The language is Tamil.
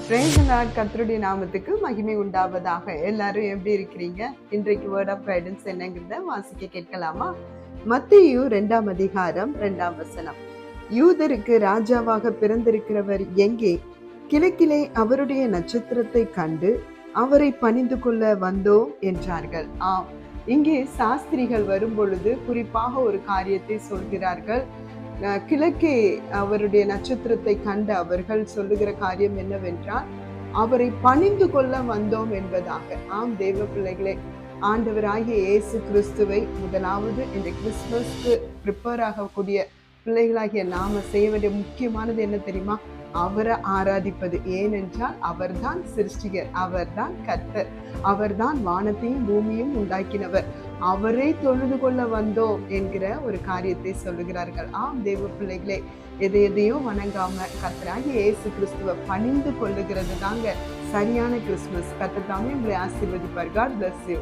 Praise the Lord. கர்த்தருடைய நாமத்துக்கு மகிமை உண்டாவதாக. எல்லாரும் எப்படி இருக்கிறீங்க? இன்றைக்கு வேர்ட் ஆஃப் கைடன்ஸ் என்னங்கிறத வாசிக்க கேட்கலாமா? மத்தேயு 2ஆம் அதிகாரம் 2ஆம் வசனம். யூதருக்கு ராஜாவாக பிறந்திருக்கிறவர் எங்கே? கிழக்கிலே அவருடைய நட்சத்திரத்தை கண்டு அவரை பணிந்து கொள்ள வந்தோம் என்றார்கள். இங்கே சாஸ்திரிகள் வரும் பொழுது குறிப்பாக ஒரு காரியத்தை சொல்கிறார்கள். கிழக்கே அவருடைய நட்சத்திரத்தை கண்ட அவர்கள் சொல்லுகிற காரியம் என்னவென்றால், அவரை பணிந்து கொள்ள வந்தோம் என்பதாக. ஆம் தேவ பிள்ளைகளே, ஆண்டவராகிய இயேசு கிறிஸ்துவை முதலாவது இந்த கிறிஸ்துமஸ்க்கு ப்ரிப்பேர் ஆகக்கூடிய பிள்ளைகளாகிய நாம செய்ய வேண்டிய முக்கியமானது என்ன தெரியுமா? அவரை ஆராதிப்பது. ஏனென்றால் அவர்தான் சிருஷ்டிகர், அவர்தான் கர்த்தர், அவர்தான் வானத்தையும் பூமியும் உண்டாக்கினவர். அவரை தொழுது கொள்ள வந்தோம் என்கிற ஒரு காரியத்தை சொல்லுகிறார்கள். ஆம் தேவ பிள்ளைகளே, எதையும் வணங்காம கர்த்தராகிய இயேசு கிறிஸ்துவை பணிந்து கொள்ளுகிறது தாங்க சரியான கிறிஸ்துமஸ். கர்த்தர் தாமே உங்களை ஆசீர்வதிப்பார். God bless you.